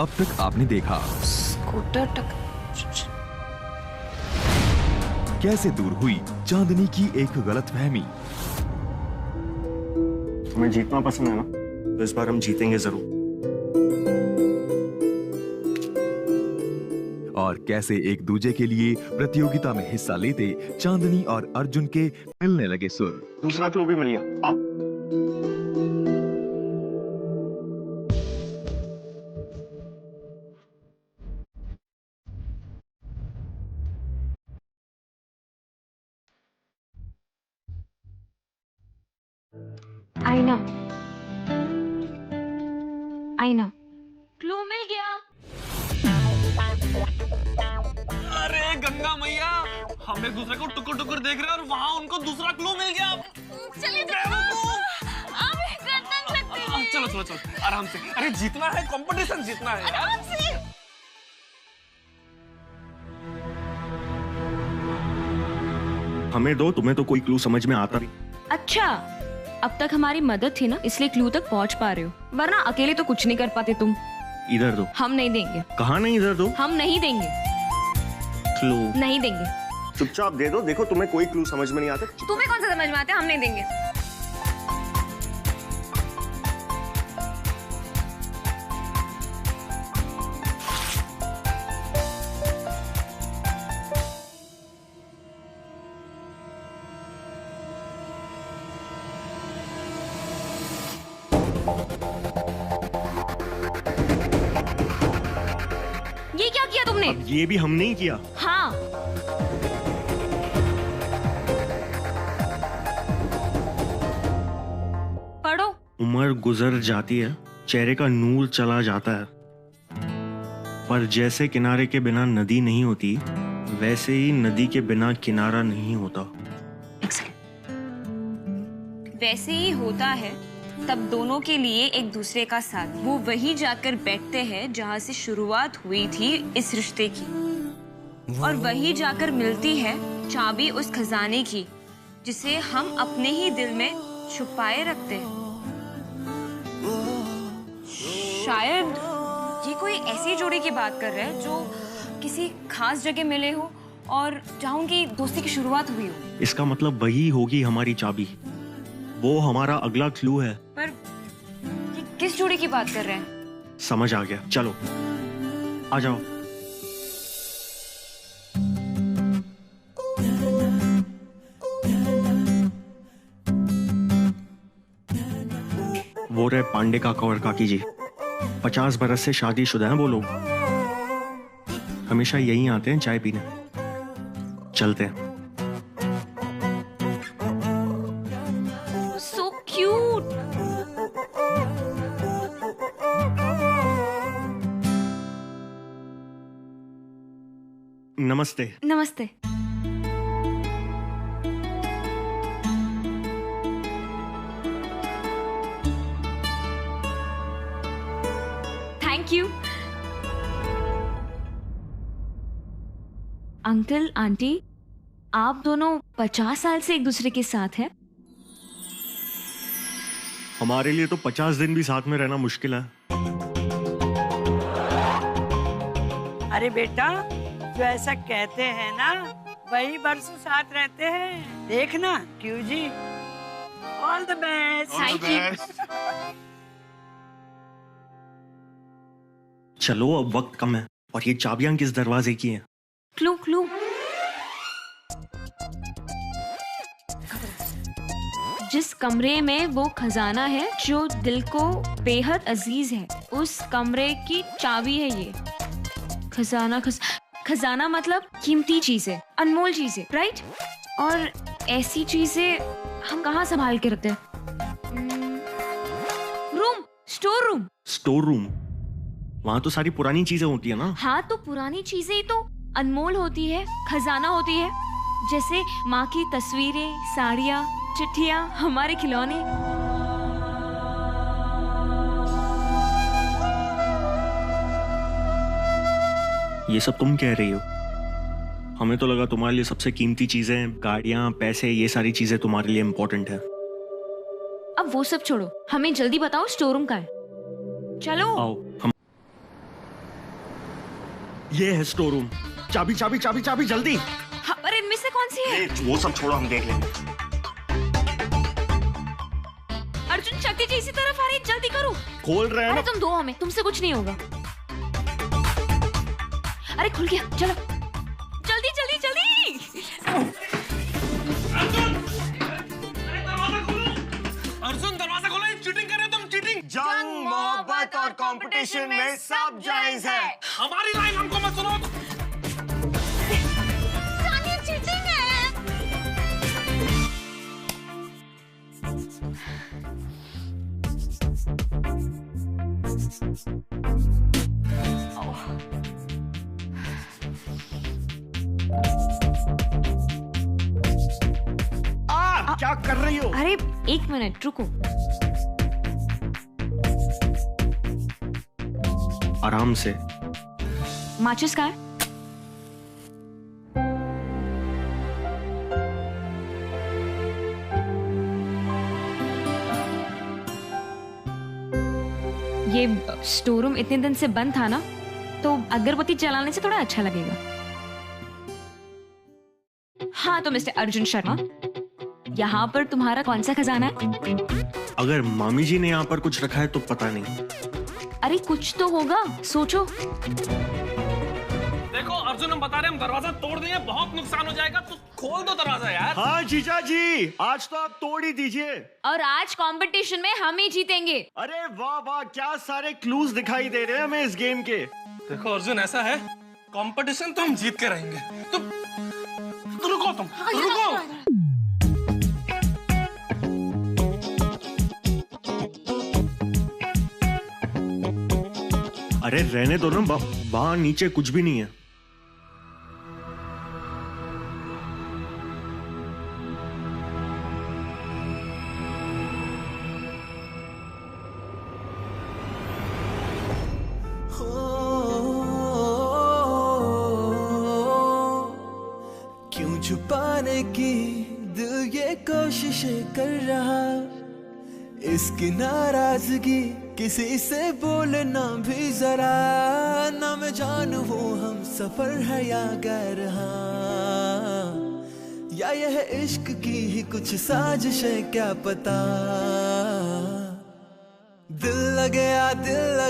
अब तक आपने देखा। स्कूटर कैसे दूर हुई चांदनी की एक गलतफहमी। हमें जीतना पसंद है ना, तो इस बार हम जीतेंगे जरूर। और कैसे एक दूजे के लिए प्रतियोगिता में हिस्सा लेते चांदनी और अर्जुन के मिलने लगे सुर। दूसरा क्लू भी मिल गया। आईना, आईना, क्लू मिल गया। अरे गंगा मैया, हम एक दूसरे को टुकुर टुकुर देख रहे हैं और वहाँ उनको दूसरा क्लू मिल गया। चलिए चलो चलो चलो आराम से। अरे जीतना है, कंपटीशन जीतना है। आराम से। हमें दो, तुम्हें तो कोई क्लू समझ में आता नहीं। अच्छा, अब तक हमारी मदद थी ना, इसलिए क्लू तक पहुंच पा रहे हो, वरना अकेले तो कुछ नहीं कर पाते तुम। इधर दो। हम नहीं देंगे। कहाँ नहीं, इधर दो। हम नहीं देंगे। क्लू नहीं देंगे। चुपचाप दे दो। देखो तुम्हें कोई क्लू समझ में नहीं आता। तुम्हें कौन सा समझ में आता है? हम नहीं देंगे। ये क्या किया तुमने? अब ये भी हमने ही किया। हाँ। पढ़ो। उम्र गुजर जाती है, चेहरे का नूर चला जाता है, पर जैसे किनारे के बिना नदी नहीं होती, वैसे ही नदी के बिना किनारा नहीं होता। वैसे ही होता है तब दोनों के लिए एक दूसरे का साथ। वो वहीं जाकर बैठते हैं जहाँ से शुरुआत हुई थी इस रिश्ते की, और वहीं जाकर मिलती है चाबी उस खजाने की जिसे हम अपने ही दिल में छुपाए रखते हैं। शायद ये कोई ऐसी जोड़ी की बात कर रहे हैं जो किसी खास जगह मिले हो और जहाँ उनकी दोस्ती की शुरुआत हुई हो। इसका मतलब वही होगी हमारी चाबी। वो हमारा अगला क्लू है। पर ये किस जोड़ी की बात कर रहे हैं? समझ आ गया, चलो आ जाओ। वो रहे पांडे काका और काकी जी। 50 बरस से शादीशुदा हैं वो लोग। हमेशा यहीं आते हैं चाय पीने। चलते हैं। So cute. नमस्ते। नमस्ते। Thank you. अंकल आंटी, आप दोनों 50 साल से एक दूसरे के साथ हैं? हमारे लिए तो 50 दिन भी साथ में रहना मुश्किल है। अरे बेटा, जो ऐसा कहते हैं ना, वही बरसों साथ रहते हैं। देखना क्यों जी। All the best. Thank you. चलो अब वक्त कम है, और ये चाबियां किस दरवाजे की हैं? Clue clue. जिस कमरे में वो खजाना है जो दिल को बेहद अजीज है, उस कमरे की चाबी है ये। खजाना मतलब कीमती चीजें, अनमोल चीजें, राइट? और ऐसी चीजें हम कहाँ संभाल के रखते हैं? Room, store room. Store room? वहां तो सारी पुरानी चीजें होती है ना। हाँ, तो पुरानी चीजें ही तो अनमोल होती है, खजाना होती है। जैसे माँ की तस्वीरें, साड़ियाँ, चिट्ठियाँ, हमारे खिलौने। ये सब तुम कह रही हो? हमें तो लगा तुम्हारे लिए सबसे कीमती चीजें, गाड़ियां, पैसे, ये सारी चीजें तुम्हारे लिए इम्पोर्टेंट है। अब वो सब छोड़ो, हमें जल्दी बताओ स्टोर रूम का है। चलो। आओ हम। ये है स्टोर रूम। चाबी चाबी चाबी चाबी जल्दी। हाँ, पर इनमें से कौन सी है? वो सब छोड़ो, हम देख लेंगे। अर्जुन, शक्ति जी इसी तरफ आ रही है, जल्दी करो। खोल रहे हैं अरे ना। तुम दो हमें, तुमसे कुछ नहीं होगा। अरे खुल गया, चलो जल्दी जल्दी जल्दी। अर्जुन दरवाजा खोलो, ये चीटिंग कर रहे हो तुम, चीटिंग। जंग, मोहब्बत और कंपटीशन में सब जायज है। हमारी लाइन हमको मत सुनो। चीटिंग है। क्या कर रही हो? अरे एक मिनट रुको। आराम से। माचिस कहाँ है? ये स्टोर रूम इतने दिन से बंद था ना, तो अगरबत्ती जलाने से थोड़ा अच्छा लगेगा। हाँ तो मिस्टर अर्जुन शर्मा, यहाँ पर तुम्हारा कौन सा खजाना है? अगर मामी जी ने यहाँ पर कुछ रखा है तो पता नहीं। अरे कुछ तो होगा, सोचो। देखो अर्जुन, हम बता रहे हैं, हम दरवाजा तोड़ देंगे, बहुत नुकसान हो जाएगा, तो खोल दो दरवाजा यार। हाँ जीजा जी, आज तो आप तोड़ ही दीजिए। और आज कंपटीशन में हम ही जीतेंगे। अरे वाह वाह, क्या सारे क्लूज दिखाई दे रहे हैं हमें इस गेम के। देखो अर्जुन, ऐसा है, कंपटीशन तो हम जीत के रहेंगे। तो रुको, तुम रुको। अरे रहने दो ना, वहां नीचे कुछ भी नहीं है। क्यों छुपाने की दिल ये कोशिशें कर रहा, इसकी नाराजगी किसी से बोलना भी जरा, ना मैं जानू वो हम सफर है या गैर, या यह इश्क की ही कुछ साजिश है क्या पता। दिल लग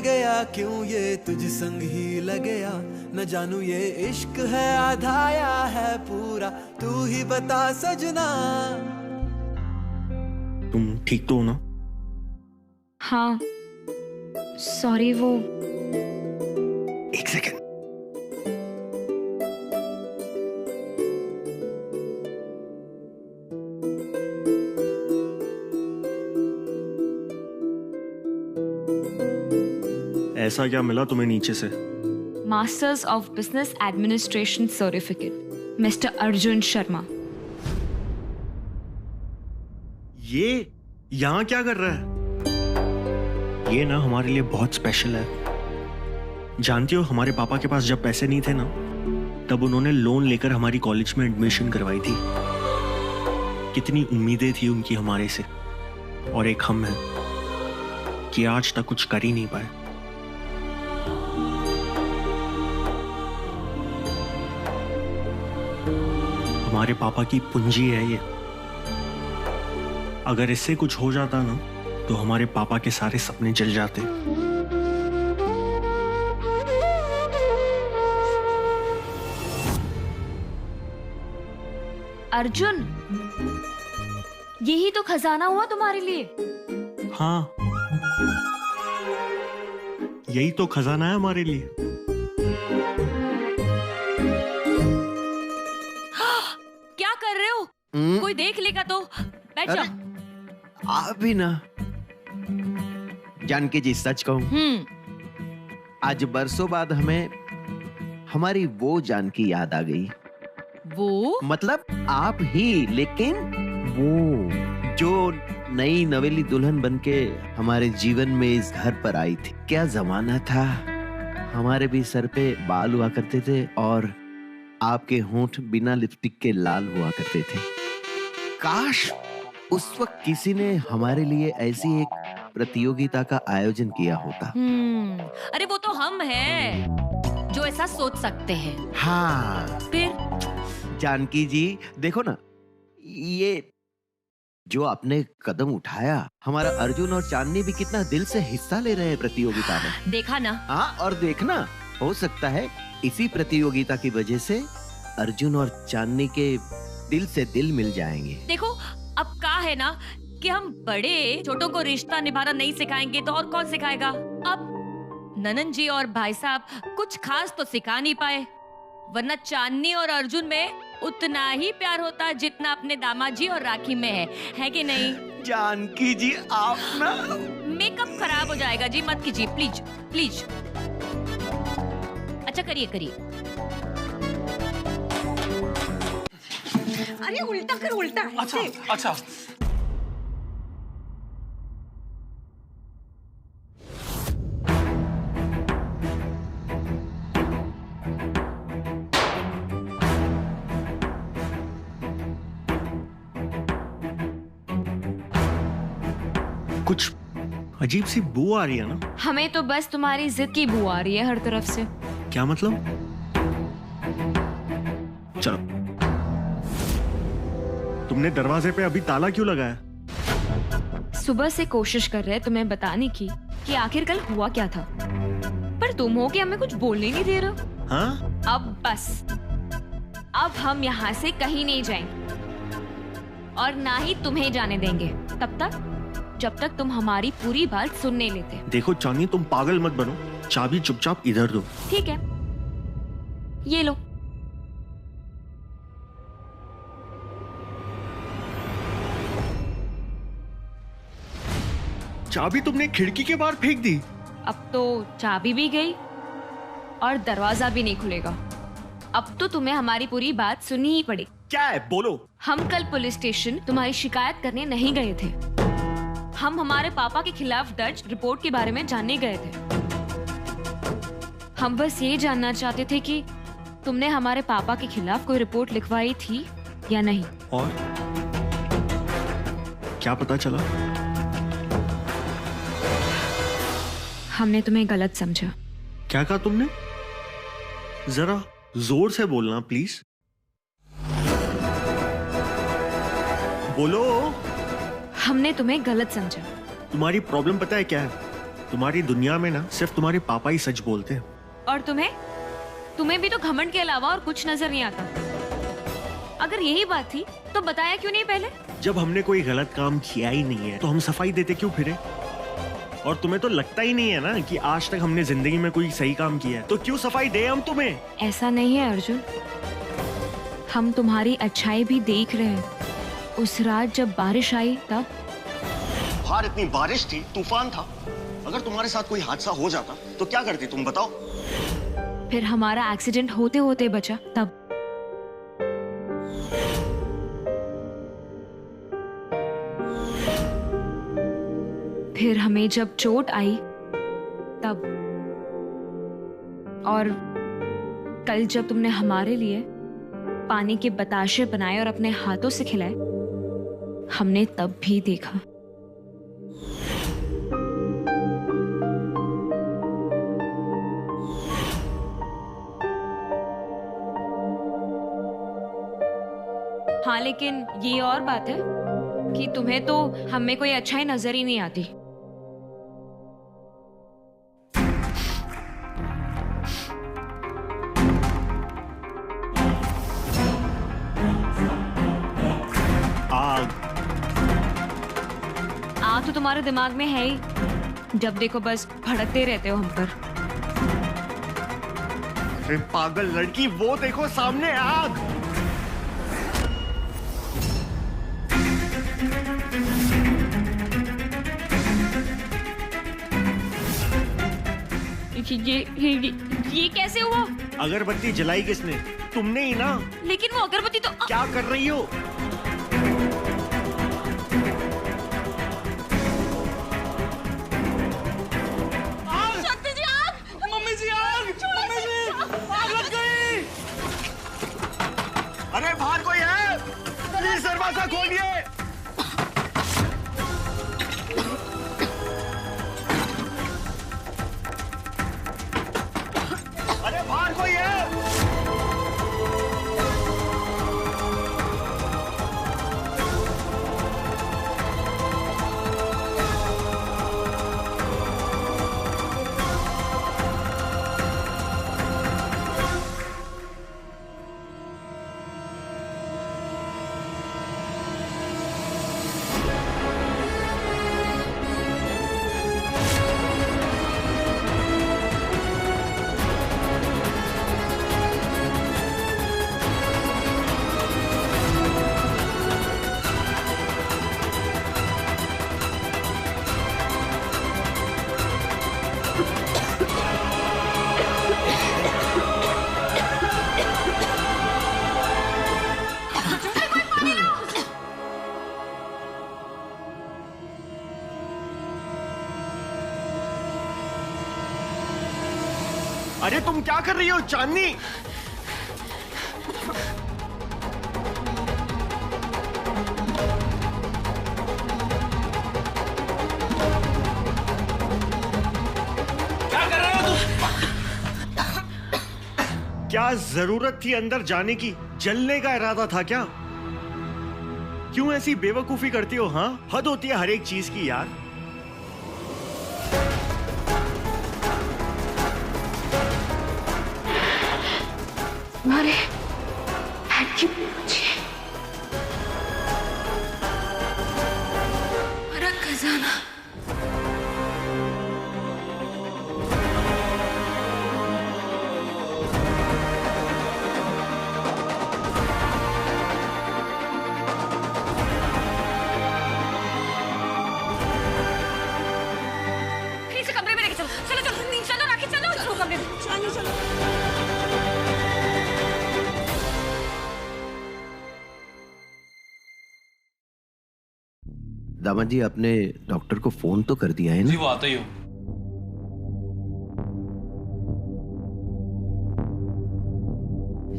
गया क्यों ये तुझ संग ही लग गया, न जानू ये इश्क है आधा या है पूरा, तू ही बता सजना। तुम ठीक तो हो ना? हाँ सॉरी, वो एक सेकेंड। ऐसा क्या मिला तुम्हें नीचे से? Masters of business administration certificate, mister Arjun Sharma. ये यहाँ क्या कर रहा है? ये ना हमारे लिए बहुत स्पेशल है। जानती हो, हमारे पापा के पास जब पैसे नहीं थे ना, तब उन्होंने लोन लेकर हमारी कॉलेज में एडमिशन करवाई थी। कितनी उम्मीदें थी उनकी हमारे से, और एक हम हैं कि आज तक कुछ कर ही नहीं पाए। हमारे पापा की पूंजी है ये। अगर इससे कुछ हो जाता ना, तो हमारे पापा के सारे सपने जल जाते। अर्जुन, यही तो खजाना हुआ तुम्हारे लिए। हाँ, यही तो खजाना है हमारे लिए। क्या कर रहे हो? कोई देख लेगा तो। बैठ जाओ। अभी ना जानकी जी, सच कहूं, आज बरसों बाद हमें हमारी वो जानकी याद आ गई। वो मतलब आप ही, लेकिन वो जो नई नवेली दुल्हन बनके हमारे जीवन में इस घर पर आई थी। क्या जमाना था, हमारे भी सर पे बाल हुआ करते थे और आपके होंठ बिना लिपस्टिक के लाल हुआ करते थे। काश उस वक्त किसी ने हमारे लिए ऐसी एक प्रतियोगिता का आयोजन किया होता। अरे वो तो हम हैं जो ऐसा सोच सकते हैं। हाँ फिर जानकी जी देखो ना, ये जो आपने कदम उठाया, हमारा अर्जुन और चांदनी भी कितना दिल से हिस्सा ले रहे हैं प्रतियोगिता में। देखा ना। हाँ, और देखना, हो सकता है इसी प्रतियोगिता की वजह से अर्जुन और चांदनी के दिल से दिल मिल जाएंगे। देखो अब क्या है ना कि हम बड़े छोटों को रिश्ता निभाना नहीं सिखाएंगे तो और कौन सिखाएगा। अब ननन जी और भाई साहब कुछ खास तो सिखा नहीं पाए, वरना चांदनी और अर्जुन में उतना ही प्यार होता जितना अपने दामाद जी और राखी में है कि नहीं? जानकी जी आप ना, मेकअप खराब हो जाएगा जी, मत कीजिए प्लीज प्लीज। अच्छा करिए करिए। अरे उल्टा कर, उल्टा। अच्छा अच्छा। कुछ अजीब सी बू आ रही है ना। हमें तो बस तुम्हारी जिद की बू आ रही है हर तरफ से। क्या मतलब? चलो, तुमने दरवाजे पे अभी ताला क्यों लगाया? सुबह से कोशिश कर रहे तुम्हें बताने की कि आखिर कल हुआ क्या था, पर तुम हो कि हमें कुछ बोलने नहीं दे रहे। हाँ? अब बस, अब हम यहाँ से कहीं नहीं जाएंगे और ना ही तुम्हें जाने देंगे तब तक जब तक तुम हमारी पूरी बात सुन नहीं लेते। देखो चांदनी, तुम पागल मत बनो, चाबी चुपचाप इधर दो। ठीक है, ये लो। चाबी तुमने खिड़की के बाहर फेंक दी। अब तो चाबी भी गई और दरवाजा भी नहीं खुलेगा। अब तो तुम्हें हमारी पूरी बात सुननी ही पड़ेगी। क्या है, बोलो। हम कल पुलिस स्टेशन तुम्हारी शिकायत करने नहीं गए थे, हम हमारे पापा के खिलाफ दर्ज रिपोर्ट के बारे में जानने गए थे। हम बस ये जानना चाहते थे कि तुमने हमारे पापा के खिलाफ कोई रिपोर्ट लिखवाई थी या नहीं। और क्या पता चला? हमने तुम्हें गलत समझा। क्या कहा तुमने? जरा जोर से बोलना प्लीज। बोलो। हमने तुम्हें गलत समझा। तुम्हारी प्रॉब्लम पता है क्या है? तुम्हारी दुनिया में ना सिर्फ तुम्हारे पापा ही सच बोलते हैं। और तुम्हें भी तो घमंड के अलावा और कुछ नजर नहीं आता। अगर यही बात थी तो बताया क्यों नहीं पहले? जब हमने कोई गलत काम किया ही नहीं है तो हम सफाई देते क्यों फिरे? और तुम्हें तो लगता ही नहीं है ना कि आज तक हमने जिंदगी में कोई सही काम किया है, तो क्यों सफाई दे हम तुम्हें? ऐसा नहीं है अर्जुन, हम तुम्हारी अच्छाई भी देख रहे हैं। उस रात जब बारिश आई तब बाहर इतनी बारिश थी, तूफान था। अगर तुम्हारे साथ कोई हादसा हो जाता तो क्या करती तुम बताओ? फिर हमारा एक्सीडेंट होते होते बचा तब। फिर हमें जब चोट आई तब। और कल जब तुमने हमारे लिए पानी के बताशे बनाए और अपने हाथों से खिलाए, हमने तब भी देखा। हाँ, लेकिन ये और बात है कि तुम्हें तो हमें कोई अच्छाई नजर ही नहीं आती। आग तो तुम्हारे दिमाग में है ही, जब देखो बस भड़कते रहते हो हम पर। अरे पागल लड़की, वो देखो सामने आग। ये कैसे हुआ? अगरबत्ती जलाई किसने? तुमने ही ना। लेकिन वो अगरबत्ती तो क्या कर रही हो? शक्ति जी आग! मम्मी जी आग! मम्मी जी आग लग गई! अरे बाहर कोई है? प्लीज दरवाजा खोलिए। अरे बाहर कोई है? अरे तुम क्या कर रही हो चांदनी? क्या कर रहे हो तुम? क्या जरूरत थी अंदर जाने की? जलने का इरादा था क्या? क्यों ऐसी बेवकूफी करती हो? हाँ, हद होती है हर एक चीज की यार। हमारे बैग की पूछे हमारा खजाना। इसे कमरे में लेके चलो, चलो चलो चलो राखी, चलो चलो कमरे में, चलो चलो। दामाद जी, आपने डॉक्टर को फोन तो कर दिया है ना? जी वो आता ही हो।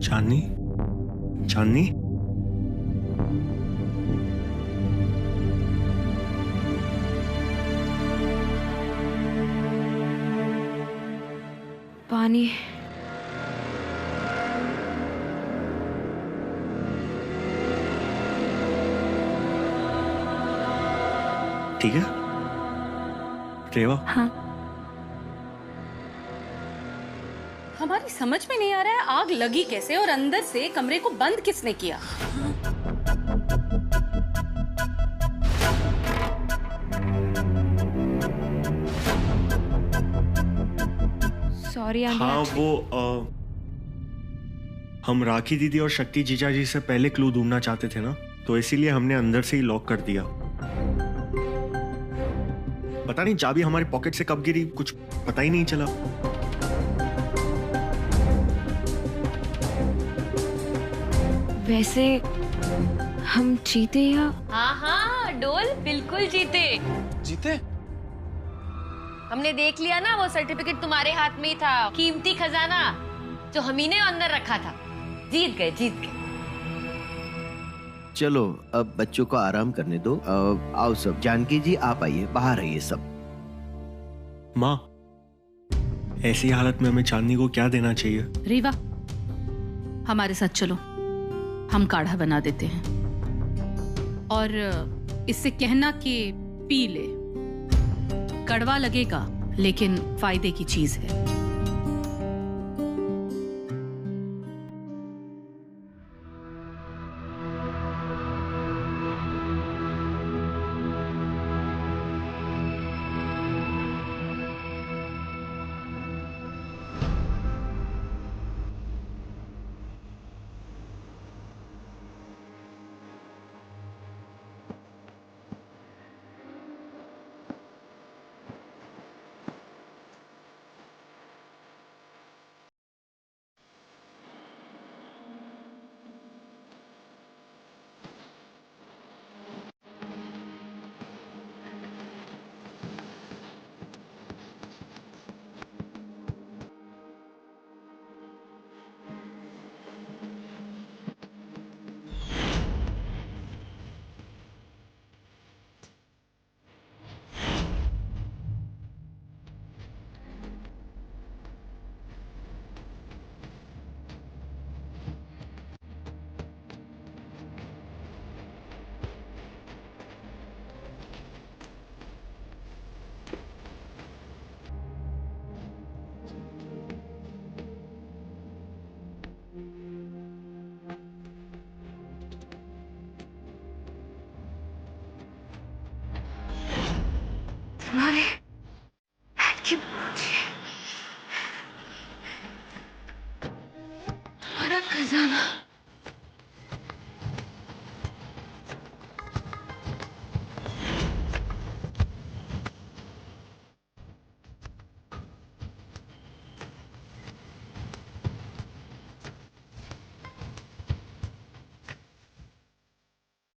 चांदनी, चांदनी, पानी। ठीक है रेवा? हाँ। हमारी समझ में नहीं आ रहा है आग लगी कैसे और अंदर से कमरे को बंद किसने किया? Sorry aunty. हाँ वो हम राखी दीदी और शक्ति जीजा जी से पहले क्लू ढूंढना चाहते थे ना, तो इसीलिए हमने अंदर से ही लॉक कर दिया। पता नहीं चाबी हमारे पॉकेट से कब गिरी, कुछ पता ही नहीं चला। वैसे हम जीते या? हाँ हाँ डोल, बिल्कुल जीते। जीते? हमने देख लिया ना, वो सर्टिफिकेट तुम्हारे हाथ में ही था, कीमती खजाना जो हम ही ने अंदर रखा था। जीत गए, जीत गए। चलो अब बच्चों को आराम करने दो। आओ सब, जानकी जी आप आइए, बाहर आइए सब। माँ, ऐसी हालत में हमें चांदनी को क्या देना चाहिए? रीवा, हमारे साथ चलो, हम काढ़ा बना देते हैं और इससे कहना कि पी ले। कड़वा लगेगा लेकिन फायदे की चीज है। तुम्हारी की पूंजी, तुम्हारा खजाना।